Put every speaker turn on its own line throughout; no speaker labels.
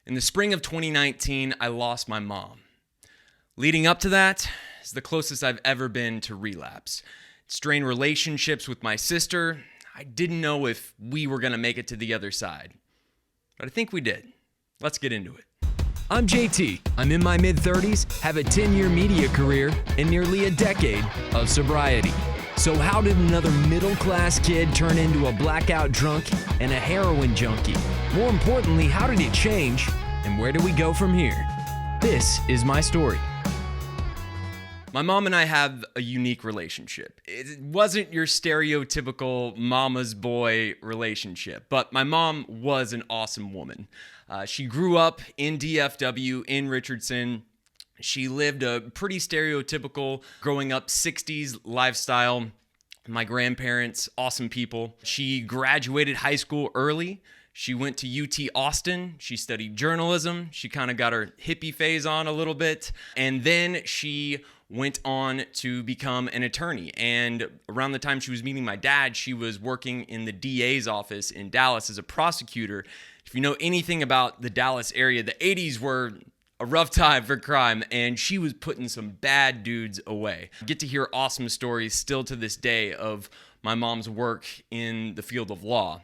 In the spring of 2019, I lost my mom. Leading up to that is the closest I've ever been to relapse. Strained relationships with my sister. I didn't know if we were going to make it to the other side. But I think we did. Let's get into it.
I'm JT. I'm in my mid-30s, have a 10-year media career, and nearly a decade of sobriety. So how did another middle-class kid turn into a blackout drunk and a heroin junkie? More importantly, how did it change, and where do we go from here? This is my story.
My mom and I have a unique relationship. It wasn't your stereotypical mama's boy relationship, but my mom was an awesome woman. She grew up in DFW in Richardson. She lived a pretty stereotypical growing up 60s lifestyle. My grandparents, awesome people. She graduated high school early. She went to UT Austin. She studied journalism. She kind of got her hippie phase on a little bit. And then she went on to become an attorney. And around the time she was meeting my dad, she was working in the DA's office in Dallas as a prosecutor. If you know anything about the Dallas area, the 80s were a rough time for crime, and she was putting some bad dudes away. I get to hear awesome stories still to this day of my mom's work in the field of law.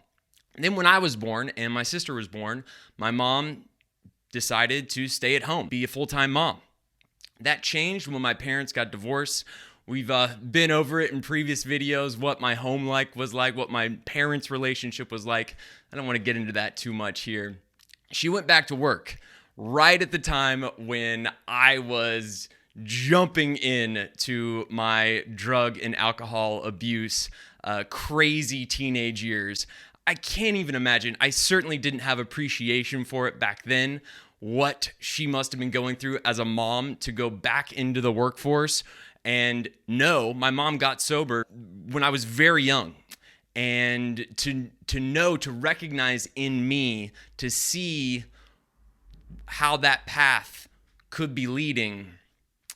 And then when I was born and my sister was born, my mom decided to stay at home, be a full-time mom. That changed when my parents got divorced. We've been over it in previous videos, what my home life was like, what my parents' relationship was like. I don't want to get into that too much here. She went back to work right at the time when I was jumping into my drug and alcohol abuse, crazy teenage years. I can't even imagine. I certainly didn't have appreciation for it back then, what she must have been going through as a mom to go back into the workforce. And no, my mom got sober when I was very young. And to know, to recognize in me, to see how that path could be leading,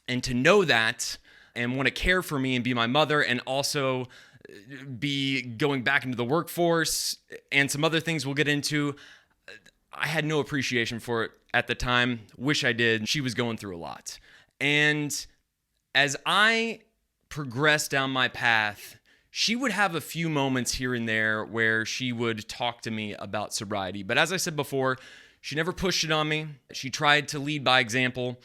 and to know that and want to care for me and be my mother, and also be going back into the workforce and some other things we'll get into. I had no appreciation for it at the time. Wish I did. She was going through a lot. And as I progressed down my path, she would have a few moments here and there where she would talk to me about sobriety. But as I said before, she never pushed it on me. She tried to lead by example.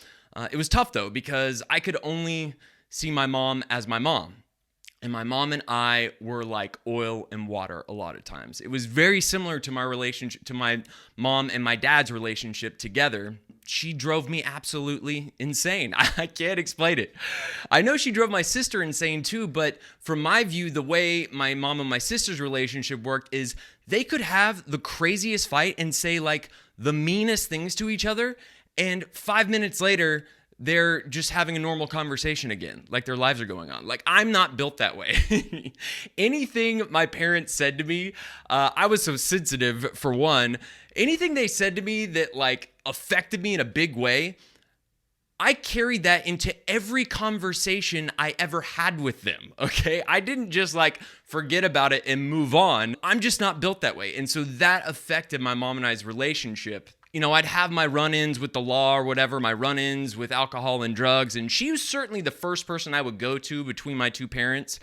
It was tough, though, because I could only see my mom as my mom. And my mom and I were like oil and water a lot of times. It was very similar to my relationship, to my mom and my dad's relationship together. She drove me absolutely insane. I can't explain it. I know she drove my sister insane too, but from my view, the way my mom and my sister's relationship worked is they could have the craziest fight and say like the meanest things to each other, and 5 minutes later, they're just having a normal conversation again, like their lives are going on. Like, I'm not built that way. Anything my parents said to me, I was so sensitive, for one. Anything they said to me that, like, affected me in a big way, I carried that into every conversation I ever had with them, okay? I didn't just, like, forget about it and move on. I'm just not built that way. And so that affected my mom and I's relationship. You know, I'd have my run-ins with the law or whatever, my run-ins with alcohol and drugs, and she was certainly the first person I would go to between my two parents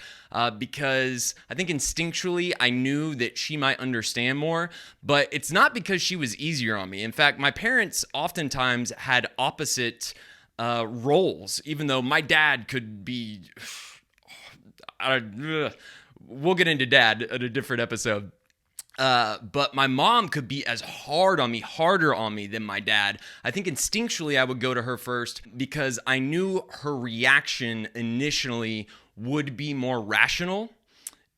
because I think instinctually I knew that she might understand more, but it's not because she was easier on me. In fact, my parents oftentimes had opposite roles, even though my dad could be... we'll get into dad at a different episode. But my mom could be as hard on me, harder on me than my dad. I think instinctually I would go to her first because I knew her reaction initially would be more rational.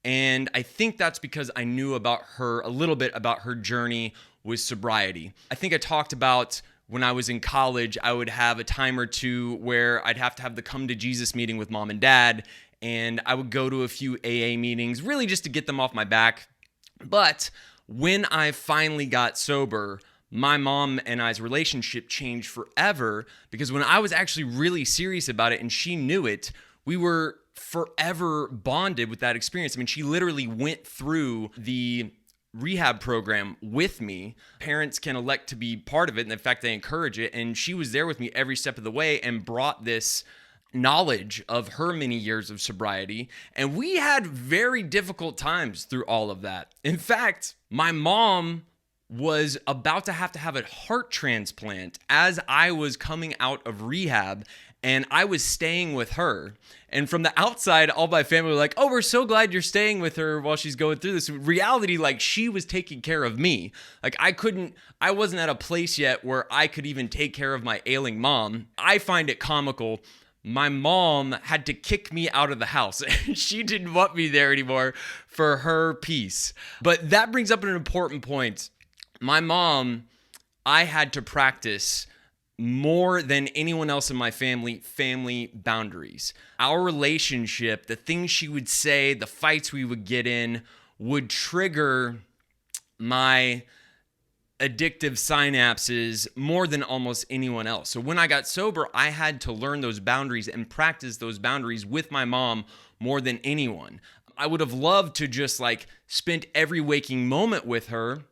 And I think that's because I knew about her, a little bit about her journey with sobriety. I think I talked about when I was in college, I would have a time or two where I'd have to have the come to Jesus meeting with mom and dad. And I would go to a few AA meetings, really just to get them off my back. But when I finally got sober, my mom and I's relationship changed forever because when I was actually really serious about it and she knew it, we were forever bonded with that experience. I mean, she literally went through the rehab program with me. Parents can elect to be part of it, and in fact, they encourage it. And she was there with me every step of the way and brought this knowledge of her many years of sobriety. And we had very difficult times through all of that. In fact, my mom was about to have a heart transplant as I was coming out of rehab, and I was staying with her. And from the outside, all my family were like, "Oh, we're so glad you're staying with her while she's going through this." In reality, like, she was taking care of me. Like, I wasn't at a place yet where I could even take care of my ailing mom. I find it comical. My mom had to kick me out of the house. She didn't want me there anymore for her peace. But that brings up an important point. My mom, I had to practice more than anyone else in my family boundaries. Our relationship, the things she would say, the fights we would get in would trigger my addictive synapses more than almost anyone else. So when I got sober, I had to learn those boundaries and practice those boundaries with my mom more than anyone. I would have loved to just spend every waking moment with her,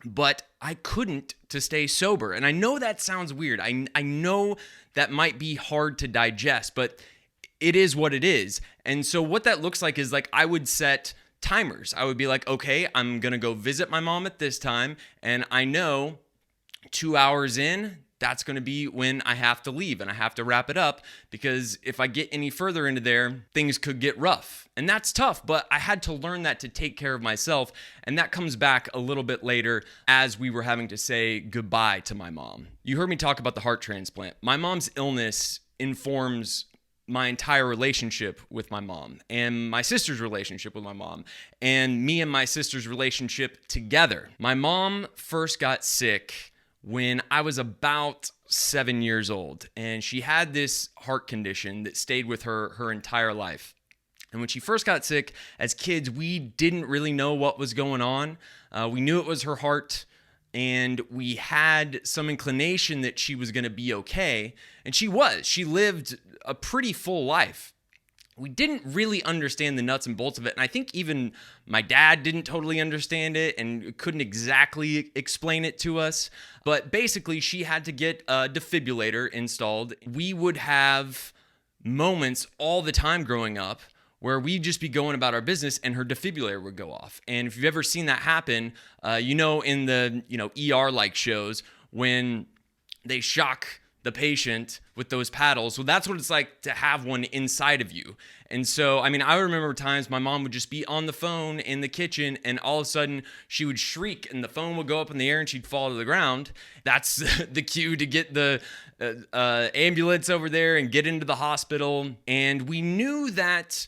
but I couldn't to stay sober. And I know that sounds weird. I know that might be hard to digest, but it is what it is. And so what that looks like is I would set timers. I would be like, okay, I'm going to go visit my mom at this time. And I know 2 hours in, that's going to be when I have to leave and I have to wrap it up, because if I get any further into there, things could get rough. And that's tough, but I had to learn that to take care of myself. And that comes back a little bit later as we were having to say goodbye to my mom. You heard me talk about the heart transplant. My mom's illness informs my entire relationship with my mom and my sister's relationship with my mom and me and my sister's relationship together. My mom first got sick when I was about 7 years old, and she had this heart condition that stayed with her her entire life. And when she first got sick, as kids, we didn't really know what was going on. We knew it was her heart, and we had some inclination that she was going to be okay. And she was. She lived a pretty full life. We didn't really understand the nuts and bolts of it. And I think even my dad didn't totally understand it and couldn't exactly explain it to us. But basically, she had to get a defibrillator installed. We would have moments all the time growing up where we'd just be going about our business and her defibrillator would go off. And if you've ever seen that happen, in the ER-like shows when they shock the patient with those paddles. Well, that's what it's like to have one inside of you. And so, I remember times my mom would just be on the phone in the kitchen and all of a sudden she would shriek and the phone would go up in the air and she'd fall to the ground. That's the cue to get the ambulance over there and get into the hospital. And we knew that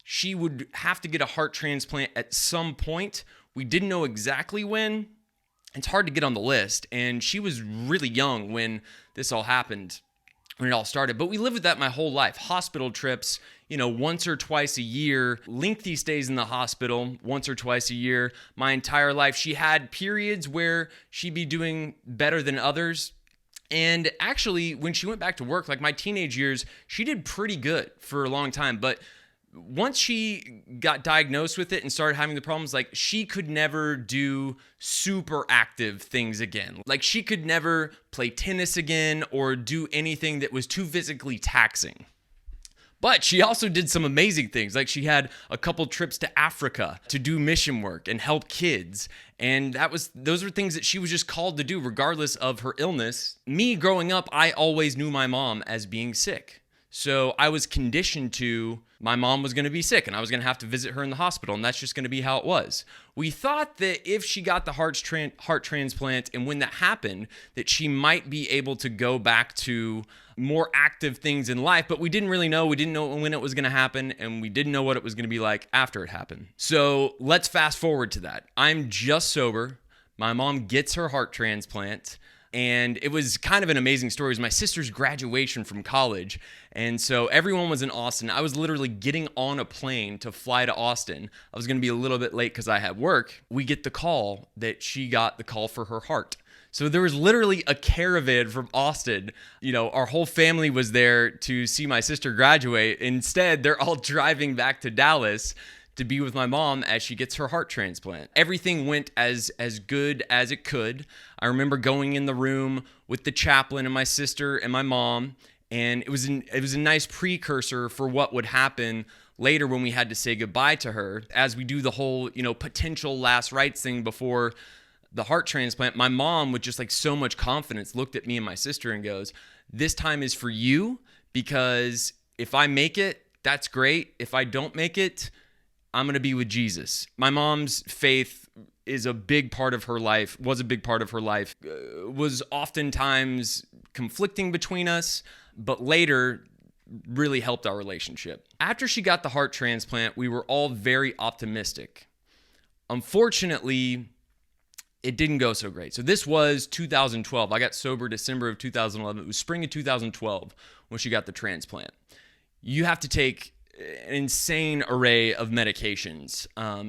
she would have to get a heart transplant at some point. We didn't know exactly when. It's hard to get on the list. And she was really young when this all happened, when it all started. But we lived with that my whole life. Hospital trips, once or twice a year. Lengthy stays in the hospital once or twice a year. My entire life. She had periods where she'd be doing better than others. And actually, when she went back to work, my teenage years, she did pretty good for a long time. But once she got diagnosed with it and started having the problems, she could never do super active things again. She could never play tennis again or do anything that was too physically taxing. But she also did some amazing things. She had a couple trips to Africa to do mission work and help kids. And those were things that she was just called to do regardless of her illness. Me growing up, I always knew my mom as being sick. So I was conditioned to my mom was going to be sick and I was going to have to visit her in the hospital, and that's just going to be how it was. We thought that if she got the heart transplant and when that happened, that she might be able to go back to more active things in life, but we didn't really know. We didn't know when it was going to happen, and we didn't know what it was going to be like after it happened. So let's fast forward to that. I'm just sober. My mom gets her heart transplant. And it was kind of an amazing story. It was my sister's graduation from college. And so everyone was in Austin. I was literally getting on a plane to fly to Austin. I was going to be a little bit late because I had work. We get the call that she got the call for her heart. So there was literally a caravan from Austin. Our whole family was there to see my sister graduate. Instead, they're all driving back to Dallas to be with my mom as she gets her heart transplant. Everything went as good as it could. I remember going in the room with the chaplain and my sister and my mom, and it was a nice precursor for what would happen later when we had to say goodbye to her. As we do the whole, potential last rites thing before the heart transplant, my mom, with just like so much confidence, looked at me and my sister and goes, "This time is for you, because if I make it, that's great. If I don't make it, I'm going to be with Jesus." My mom's faith is a big part of her life, was a big part of her life, was oftentimes conflicting between us, but later really helped our relationship. After she got the heart transplant, we were all very optimistic. Unfortunately, it didn't go so great. So this was 2012. I got sober December of 2011. It was spring of 2012 when she got the transplant. You have to take an insane array of medications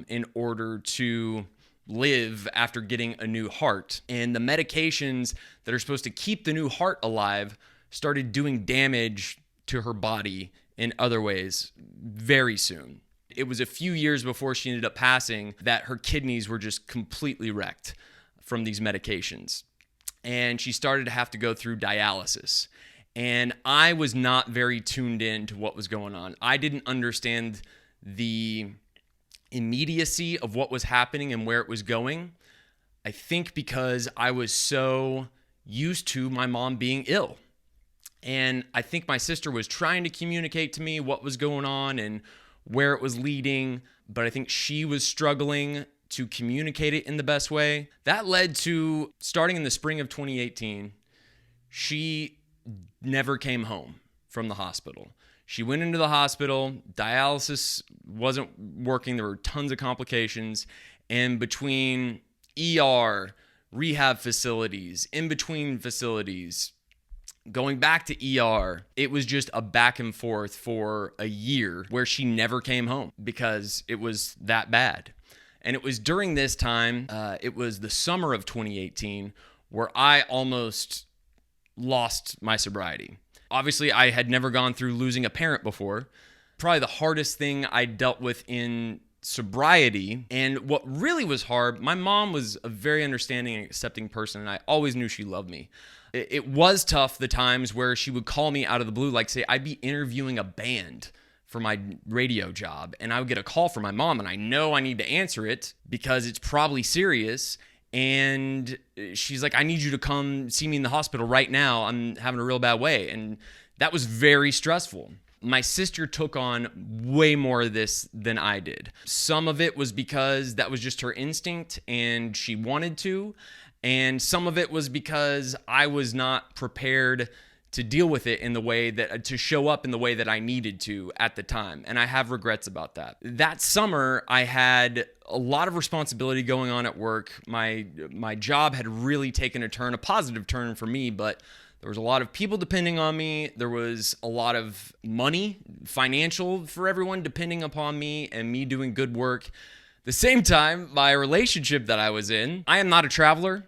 in order to live after getting a new heart. And the medications that are supposed to keep the new heart alive started doing damage to her body in other ways very soon. It was a few years before she ended up passing that her kidneys were just completely wrecked from these medications. And she started to have to go through dialysis. And I was not very tuned in to what was going on. I didn't understand the immediacy of what was happening and where it was going. I think because I was so used to my mom being ill. And I think my sister was trying to communicate to me what was going on and where it was leading, but I think she was struggling to communicate it in the best way. That led to, starting in the spring of 2018, she never came home from the hospital. She went into the hospital, dialysis wasn't working, there were tons of complications, and between ER, rehab facilities, in between facilities, going back to ER, it was just a back and forth for a year where she never came home because it was that bad. And it was during this time, it was the summer of 2018, where I almost lost my sobriety. Obviously, I had never gone through losing a parent before. Probably the hardest thing I dealt with in sobriety. And what really was hard, my mom was a very understanding and accepting person, and I always knew she loved me. It was tough, the times where she would call me out of the blue, like say I'd be interviewing a band for my radio job, and I would get a call from my mom, and I know I need to answer it because it's probably serious. And she's like, "I need you to come see me in the hospital right now. I'm having a real bad way." And that was very stressful. My sister took on way more of this than I did. Some of it was because that was just her instinct and she wanted to. And some of it was because I was not prepared to deal with it in the way that, to show up in the way that I needed to at the time. And I have regrets about that. That summer, I had a lot of responsibility going on at work. My job had really taken a turn, a positive turn for me, but there was a lot of people depending on me. There was a lot of money, financial, for everyone depending upon me and me doing good work. At the same time, my relationship that I was in, I am not a traveler.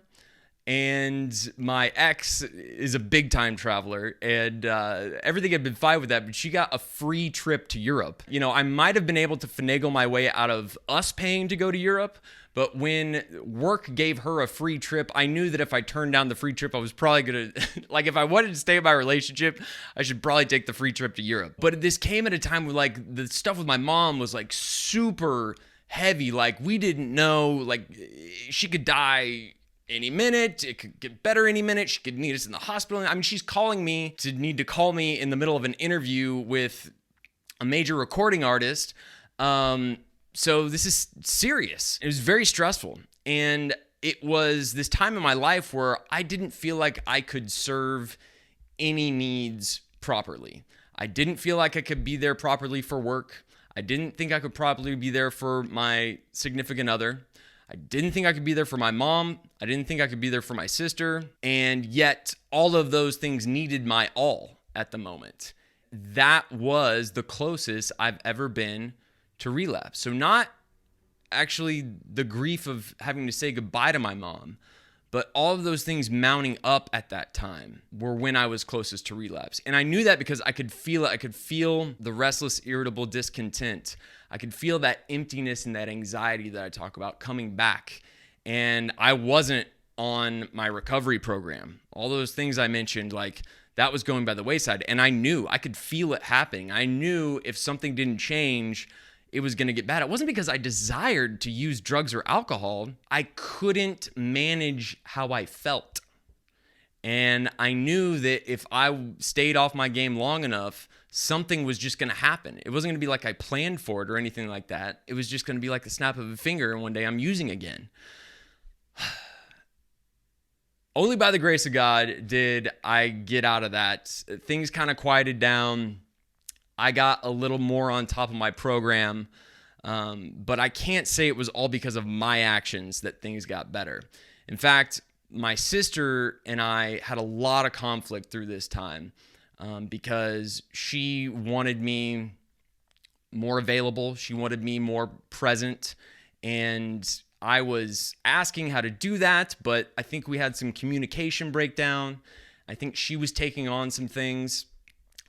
And my ex is a big time traveler, and everything had been fine with that, but she got a free trip to Europe. You know, I might have been able to finagle my way out of us paying to go to Europe, but when work gave her a free trip, I knew that if I turned down the free trip, I was probably going to, like if I wanted to stay in my relationship, I should probably take the free trip to Europe. But this came at a time where like the stuff with my mom was like super heavy. Like we didn't know, like she could die any minute, it could get better any minute, she could need us in the hospital. I mean, she's calling me to need to call me in the middle of an interview with a major recording artist. So this is serious. It was very stressful. And it was this time in my life where I didn't feel like I could serve any needs properly. I didn't feel like I could be there properly for work. I didn't think I could properly be there for my significant other. I didn't think I could be there for my mom. I didn't think I could be there for my sister. And yet all of those things needed my all at the moment. That was the closest I've ever been to relapse. So not actually the grief of having to say goodbye to my mom, But all of those things mounting up at that time were when I was closest to relapse. And I knew that because I could feel it. I could feel the restless, irritable discontent. I could feel that emptiness and that anxiety that I talk about coming back. And I wasn't on my recovery program. All those things I mentioned, like that was going by the wayside. And I knew, I could feel it happening. I knew if something didn't change, it was going to get bad. It wasn't because I desired to use drugs or alcohol. I couldn't manage how I felt. And I knew that if I stayed off my game long enough, something was just going to happen. It wasn't going to be like I planned for it or anything like that. It was just going to be like the snap of a finger, and one day I'm using again. Only by the grace of God did I get out of that. Things kind of quieted down. I got a little more on top of my program, but I can't say it was all because of my actions that things got better. In fact, my sister and I had a lot of conflict through this time because she wanted me more available. She wanted me more present, and I was asking how to do that, but I think we had some communication breakdown. I think she was taking on some things.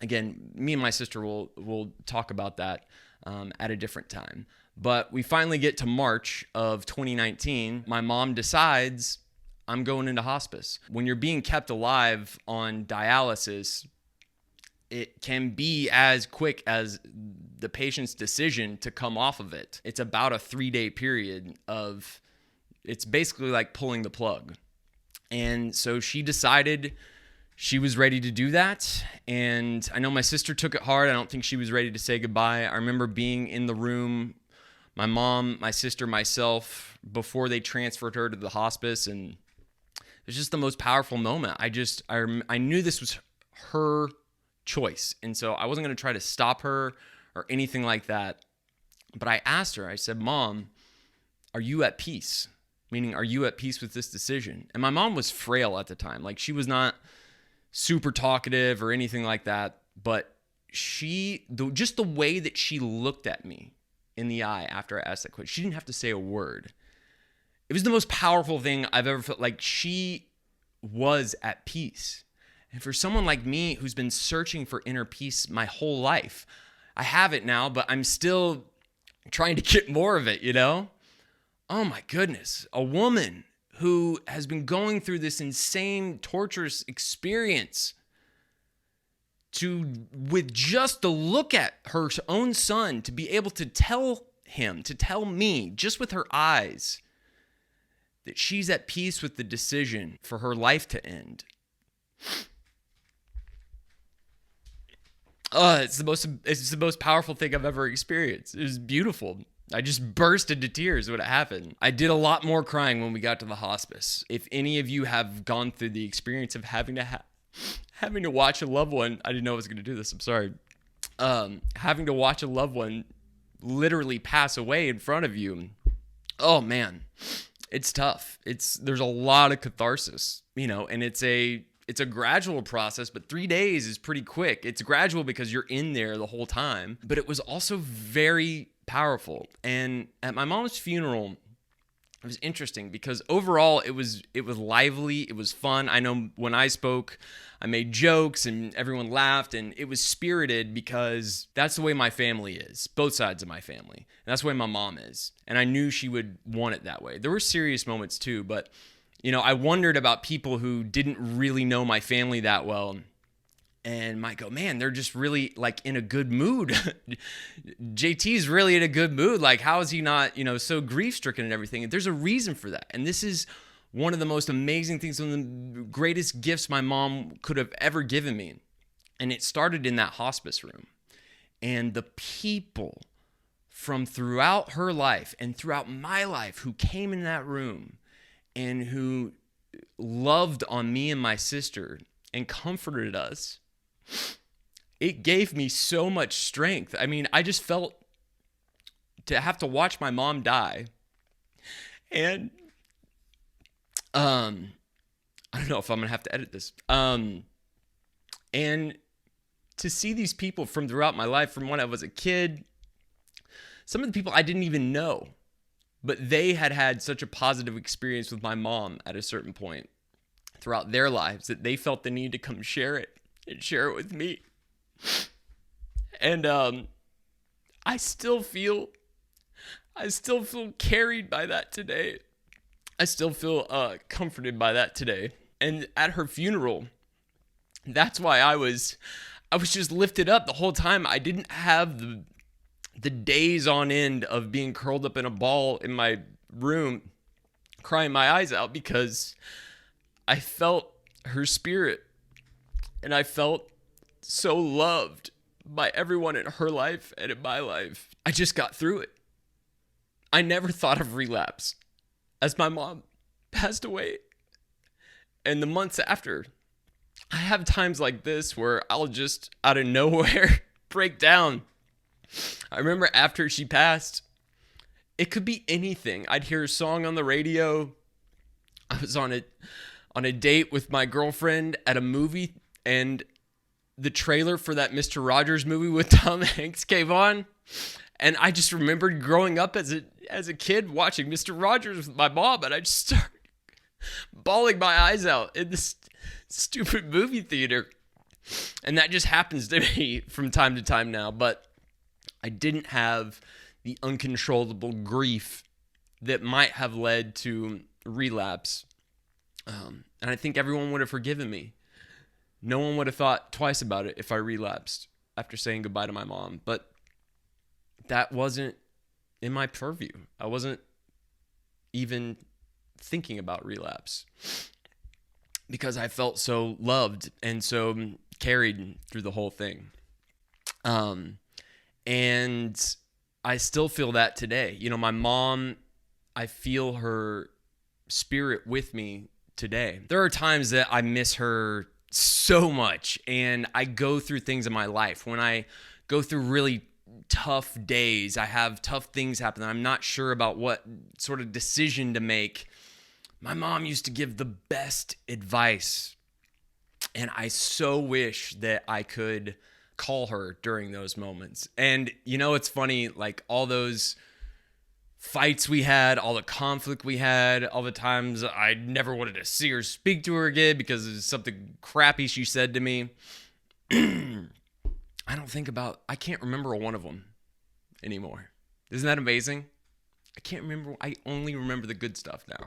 Again, me and my sister will talk about that at a different time. But we finally get to March of 2019. My mom decides I'm going into hospice. When you're being kept alive on dialysis, it can be as quick as the patient's decision to come off of it. It's about a 3-day period of, it's basically like pulling the plug. And so she decided she was ready to do that. And I know my sister took it hard. I don't think she was ready to say goodbye. I remember being in the room, my mom, my sister, myself, before they transferred her to the hospice. And it was just the most powerful moment. I knew this was her choice. And so I wasn't going to try to stop her or anything like that. But I asked her, I said, Mom, are you at peace? Meaning, are you at peace with this decision? And my mom was frail at the time. Like, she was not super talkative or anything like that, but just the way that she looked at me in the eye after I asked that question, she didn't have to say a word. It was the most powerful thing I've ever felt. Like, she was at peace. And for someone like me who's been searching for inner peace my whole life, I have it now, but I'm still trying to get more of it, you know? Oh my goodness, a woman who has been going through this insane, torturous experience with just the look at her own son, to be able to tell him, to tell me, just with her eyes, that she's at peace with the decision for her life to end. It's the most powerful thing I've ever experienced. It was beautiful. I just burst into tears when it happened. I did a lot more crying when we got to the hospice. If any of you have gone through the experience of having to watch a loved one, I didn't know I was going to do this. I'm sorry. Having to watch a loved one literally pass away in front of you. Oh man, it's tough. There's a lot of catharsis, and it's a gradual process, but 3 days is pretty quick. It's gradual because you're in there the whole time, but it was also very powerful. And at my mom's funeral, it was interesting because overall it was lively, it was fun. I know when I spoke, I made jokes and everyone laughed, and it was spirited because that's the way my family is, both sides of my family. And that's the way my mom is. And I knew she would want it that way. There were serious moments too, but I wondered about people who didn't really know my family that well and might go, man, they're just really like in a good mood. JT's really in a good mood. Like, how is he not, so grief stricken and everything? And there's a reason for that. And this is one of the most amazing things, one of the greatest gifts my mom could have ever given me. And it started in that hospice room. And the people from throughout her life and throughout my life who came in that room and who loved on me and my sister and comforted us, it gave me so much strength. I mean, I just felt to have to watch my mom die. And I don't know if I'm going to have to edit this. And to see these people from throughout my life, from when I was a kid, some of the people I didn't even know, but they had had such a positive experience with my mom at a certain point throughout their lives that they felt the need to come share it and share it with me. And I still feel carried by that today. I still feel comforted by that today. And at her funeral, that's why I was just lifted up the whole time. I didn't have the days on end of being curled up in a ball in my room, crying my eyes out, because I felt her spirit, and I felt so loved by everyone in her life and in my life. I just got through it. I never thought of relapse as my mom passed away. And the months after, I have times like this where I'll just out of nowhere break down. I remember after she passed, it could be anything. I'd hear a song on the radio. I was on a date with my girlfriend at a movie, and the trailer for that Mr. Rogers movie with Tom Hanks came on. And I just remembered growing up as a kid watching Mr. Rogers with my mom, and I just started bawling my eyes out in this stupid movie theater. And that just happens to me from time to time now. But I didn't have the uncontrollable grief that might have led to relapse. And I think everyone would have forgiven me. No one would have thought twice about it if I relapsed after saying goodbye to my mom. But that wasn't in my purview. I wasn't even thinking about relapse because I felt so loved and so carried through the whole thing. And I still feel that today. You know, my mom, I feel her spirit with me today. There are times that I miss her so much, and I go through things in my life. When I go through really tough days, I have tough things happen, and I'm not sure about what sort of decision to make. My mom used to give the best advice, and I so wish that I could call her during those moments. And you know, it's funny, like all those fights we had, all the conflict we had, all the times I never wanted to see her, speak to her again because of something crappy she said to me. I can't remember one of them anymore. Isn't that amazing? I can't remember. I only remember the good stuff now.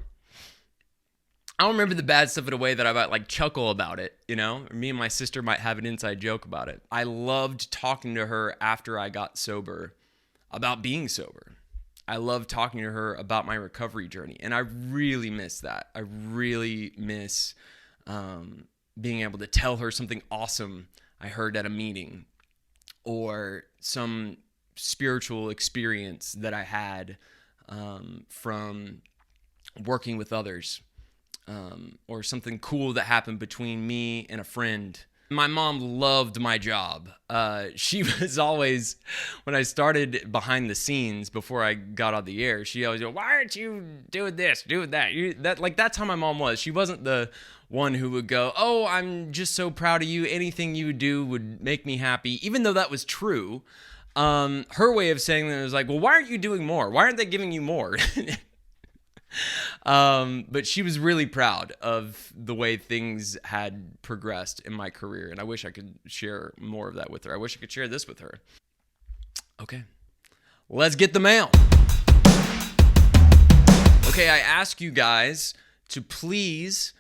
I don't remember the bad stuff in a way that I might like chuckle about it, you know? Or me and my sister might have an inside joke about it. I loved talking to her after I got sober about being sober. I loved talking to her about my recovery journey, and I really miss that. I really miss being able to tell her something awesome I heard at a meeting, or some spiritual experience that I had from working with others, or something cool that happened between me and a friend. My mom loved my job. She was always, when I started behind the scenes before I got on the air, she always go, "Why aren't you doing this, doing that?" That's how my mom was. She wasn't the one who would go, "Oh, I'm just so proud of you. Anything you would do would make me happy," even though that was true. Her way of saying that was like, "Well, why aren't you doing more? Why aren't they giving you more?" But she was really proud of the way things had progressed in my career, and I wish I could share more of that with her. I wish I could share this with her. Okay, let's get the mail. Okay, I ask you guys to please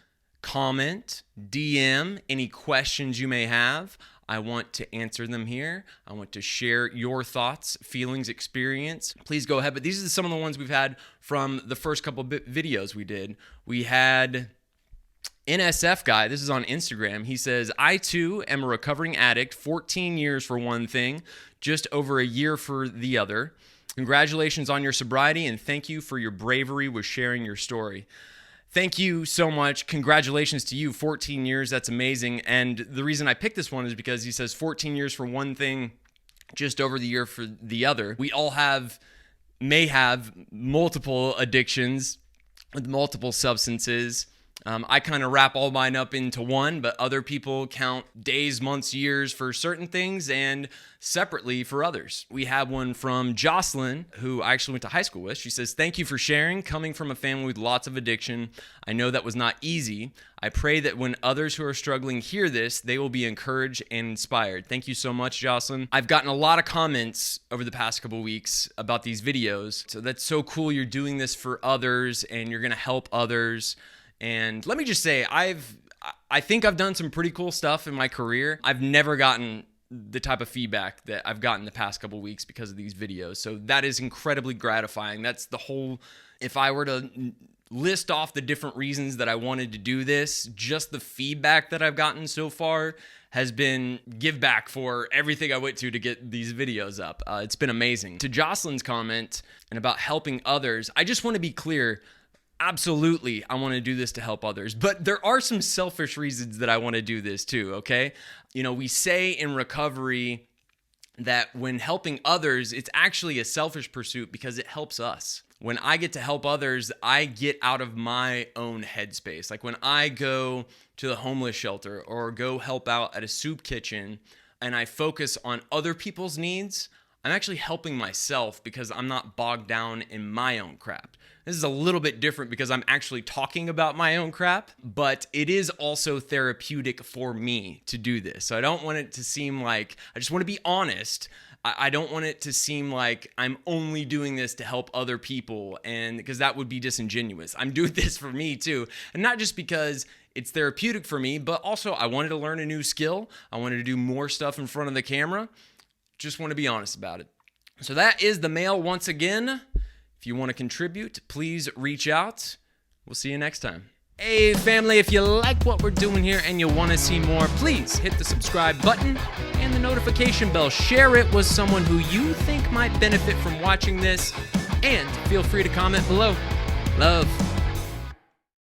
comment, DM any questions you may have. I want to answer them here. I want to share your thoughts, feelings, experience. Please go ahead. But these are some of the ones we've had from the first couple of videos we did. We had NSF guy. This is on Instagram. He says, "I too am a recovering addict, 14 years for one thing, just over a year for the other. Congratulations on your sobriety, and thank you for your bravery with sharing your story." Thank you so much. Congratulations to you. 14 years. That's amazing. And the reason I picked this one is because he says 14 years for one thing, just over the year for the other. We all may have multiple addictions with multiple substances. I kind of wrap all mine up into one, but other people count days, months, years for certain things and separately for others. We have one from Jocelyn, who I actually went to high school with. She says, "Thank you for sharing. Coming from a family with lots of addiction, I know that was not easy. I pray that when others who are struggling hear this, they will be encouraged and inspired." Thank you so much, Jocelyn. I've gotten a lot of comments over the past couple weeks about these videos. So that's so cool. You're doing this for others and you're going to help others. And let me just say, I think I've done some pretty cool stuff in my career. I've never gotten the type of feedback that I've gotten the past couple weeks because of these videos. So that is incredibly gratifying. That's the whole, if I were to list off the different reasons that I wanted to do this, just the feedback that I've gotten so far has been give back for everything I went to get these videos up. It's been amazing. To Jocelyn's comment and about helping others, I just want to be clear. Absolutely, I want to do this to help others, but there are some selfish reasons that I want to do this too, okay? You know, we say in recovery that when helping others, it's actually a selfish pursuit because it helps us. When I get to help others, I get out of my own headspace. Like when I go to the homeless shelter or go help out at a soup kitchen and I focus on other people's needs, I'm actually helping myself because I'm not bogged down in my own crap. This is a little bit different because I'm actually talking about my own crap, but it is also therapeutic for me to do this. So I don't want it to seem like, I just want to be honest. I don't want it to seem like I'm only doing this to help other people, and because that would be disingenuous. I'm doing this for me too. And not just because it's therapeutic for me, but also I wanted to learn a new skill. I wanted to do more stuff in front of the camera. Just want to be honest about it. So that is the mail once again. If you want to contribute, please reach out. We'll see you next time. Hey family, if you like what we're doing here and you want to see more, please hit the subscribe button and the notification bell. Share it with someone who you think might benefit from watching this, and feel free to comment below. Love.